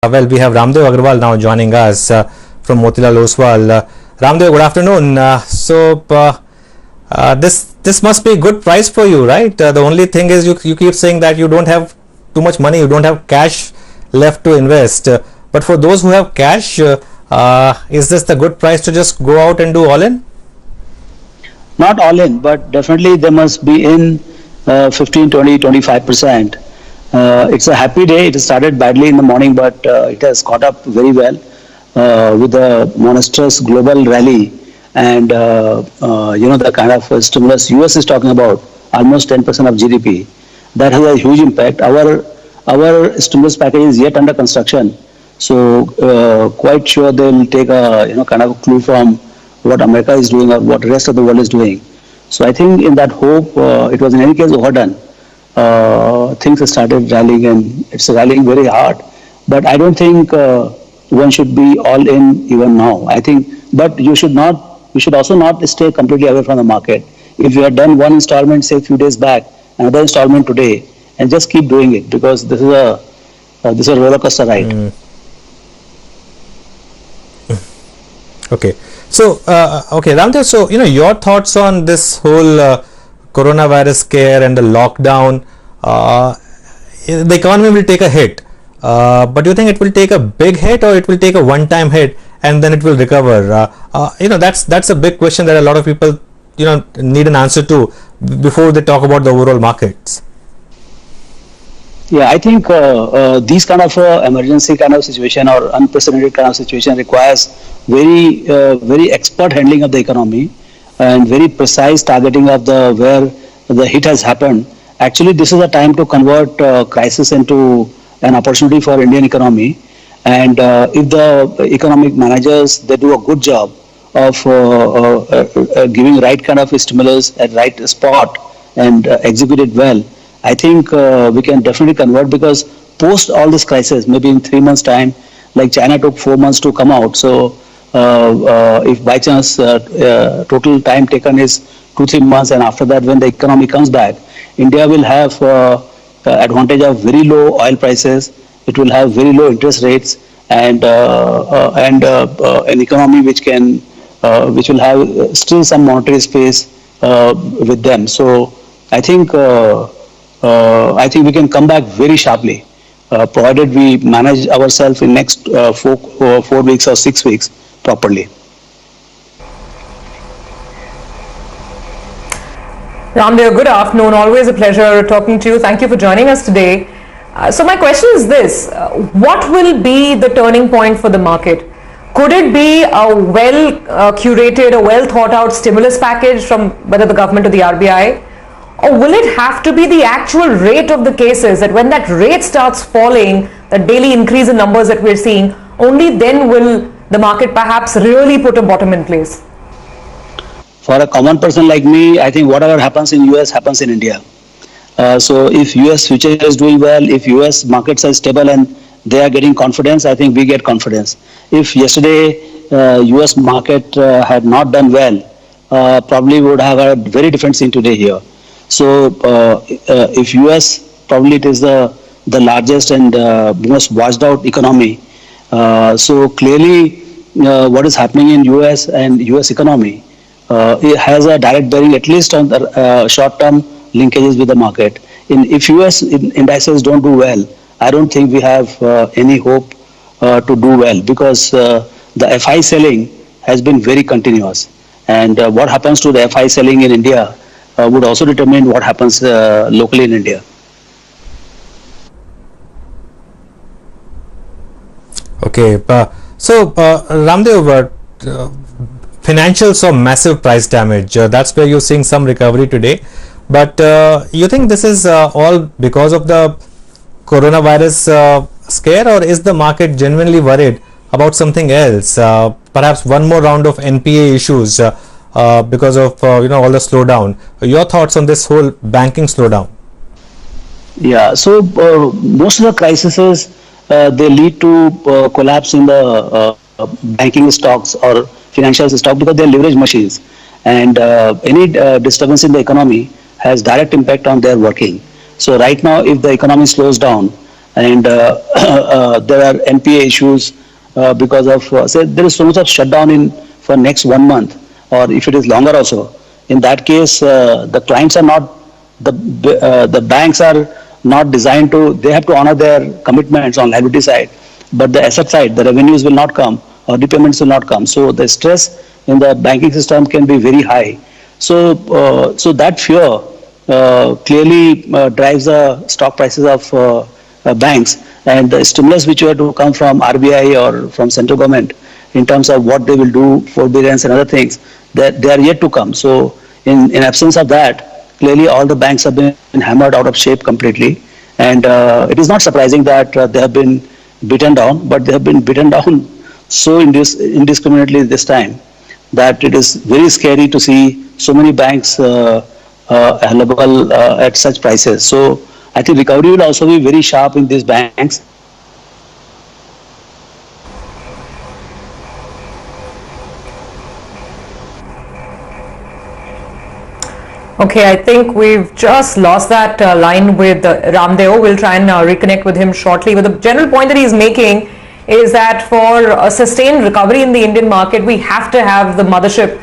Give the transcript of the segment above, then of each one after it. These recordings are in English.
Well, we have Raamdeo Agrawal now joining us from Motilal Oswal. Raamdeo, good afternoon. This must be a good price for you, right? The only thing is you keep saying that you don't have too much money, you don't have cash left to invest. But for those who have cash, is this the good price to just go out and do all in? Not all in, but definitely they must be in 15, 20, 25%. It's a happy day. It started badly in the morning, but it has caught up very well with the monstrous global rally and the kind of stimulus US is talking about, almost 10% of GDP. That has a huge impact. Our stimulus package is yet under construction, so quite sure they'll take a kind of a clue from what America is doing or what the rest of the world is doing. So I think in that hope, it was in any case overdone. Things have started rallying and it's rallying very hard. But I don't think one should be all in even now. I think, but we should also not stay completely away from the market. If you had done one installment, say a few days back, another installment today, and just keep doing it because this is a roller coaster ride. Okay. So, Raamdeo, so, your thoughts on this whole coronavirus scare and the lockdown. The economy will take a hit, but do you think it will take a big hit or it will take a one-time hit and then it will recover? That's a big question that a lot of people need an answer to before they talk about the overall markets. Yeah, I think these kind of emergency kind of situation or unprecedented kind of situation requires very expert handling of the economy and very precise targeting of where the hit has happened. Actually, this is a time to convert crisis into an opportunity for Indian economy. And if the economic managers, they do a good job of giving right kind of stimulus at right spot and execute it well, I think we can definitely convert, because post all this crisis, maybe in 3 months time, like China took 4 months to come out. So if by chance total time taken is 2-3 months, and after that when the economy comes back, India will have advantage of very low oil prices. It will have very low interest rates and an economy which will have still some monetary space with them. So I think we can come back very sharply, provided we manage ourselves in next 4 weeks or 6 weeks properly. Raamdeo, good afternoon. Always a pleasure talking to you. Thank you for joining us today. So my question is this: what will be the turning point for the market? Could it be a well curated, a well thought out stimulus package from whether the government or the RBI? Or will it have to be the actual rate of the cases, that when that rate starts falling, the daily increase in numbers that we're seeing, only then will the market perhaps really put a bottom in place? For a common person like me, I think whatever happens in US happens in India. So if US future is doing well, if US markets are stable and they are getting confidence, I think we get confidence. If yesterday US market had not done well, probably we would have a very different scene today here. So if US, probably it is the largest and most watched out economy. So clearly what is happening in US and US economy, it has a direct bearing at least on the short-term linkages with the market. If US indices don't do well, I don't think we have any hope to do well, because the FI selling has been very continuous. And what happens to the FI selling in India would also determine what happens locally in India. Okay, so Raamdeo, financials saw massive price damage. That's where you're seeing some recovery today. But you think this is all because of the coronavirus scare, or is the market genuinely worried about something else? Perhaps one more round of NPA issues because of all the slowdown. Your thoughts on this whole banking slowdown? Yeah, so most of the crises they lead to collapse in the banking stocks or financial stock, because they are leverage machines, and any disturbance in the economy has direct impact on their working. So right now, if the economy slows down and there are NPA issues because of say there is so much of shutdown in for next 1 month, or if it is longer also. In that case, the clients are not the banks are not designed to. They have to honor their commitments on liability side, but the asset side, the revenues will not come or repayments will not come. So the stress in the banking system can be very high. So so that fear clearly drives the stock prices of banks, and the stimulus which were to come from RBI or from central government in terms of what they will do, forbearance and other things, that they are yet to come. So in absence of that, clearly all the banks have been hammered out of shape completely, and it is not surprising that they have been beaten down, but they have been beaten down so indiscriminately this time that it is very scary to see so many banks available at such prices. So I think recovery will also be very sharp in these banks. Okay, I think we've just lost that line with Raamdeo. We'll try and reconnect with him shortly. But the general point that he's making is that for a sustained recovery in the Indian market, we have to have the mothership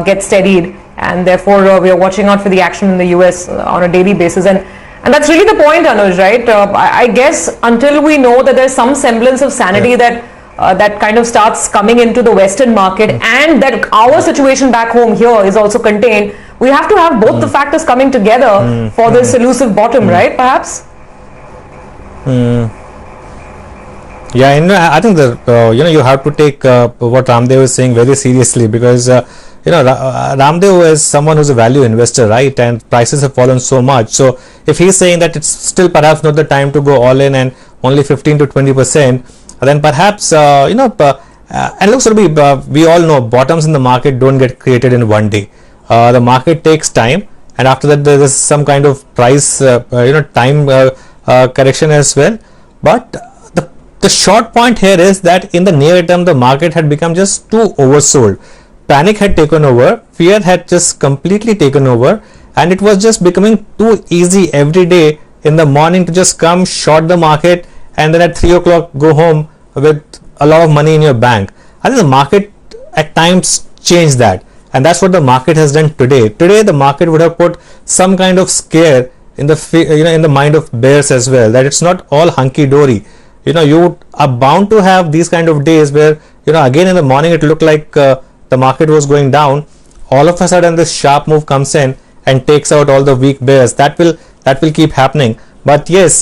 get steadied, and therefore we are watching out for the action in the US on a daily basis. And that's really the point, Anuj, right? I guess until we know that there's some semblance of sanity that that kind of starts coming into the Western market, and that our situation back home here is also contained, we have to have both the factors coming together for this elusive bottom, right? Perhaps. Yeah, and I think that you have to take what Raamdeo is saying very seriously, because Raamdeo is someone who's a value investor, right? And prices have fallen so much. So if he's saying that it's still perhaps not the time to go all in and only 15 to 20%, then perhaps and looks to be we all know bottoms in the market don't get created in one day. The market takes time, and after that there is some kind of price time correction as well. But the short point here is that in the near term the market had become just too oversold. Panic had taken over, fear had just completely taken over, and it was just becoming too easy every day in the morning to just come short the market and then at 3 o'clock go home with a lot of money in your bank. I think the market at times changed that, and that's what the market has done today. Today the market would have put some kind of scare in the in the mind of bears as well, that it's not all hunky-dory. You are bound to have these kind of days where again in the morning it looked like the market was going down. All of a sudden this sharp move comes in and takes out all the weak bears. That will keep happening. But yes,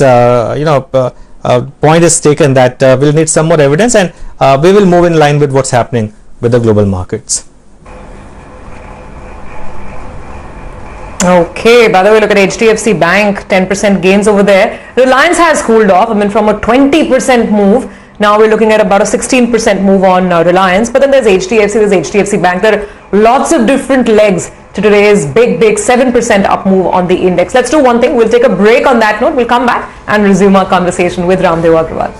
point is taken that we'll need some more evidence, and we will move in line with what's happening with the global markets. Okay, by the way, look at HDFC Bank, 10% gains over there. Reliance has cooled off. I mean, from a 20% move, now we're looking at about a 16% move on Reliance. But then there's HDFC, there's HDFC Bank. There are lots of different legs to today's big 7% up move on the index. Let's do one thing. We'll take a break on that note. We'll come back and resume our conversation with Raamdeo Agrawal.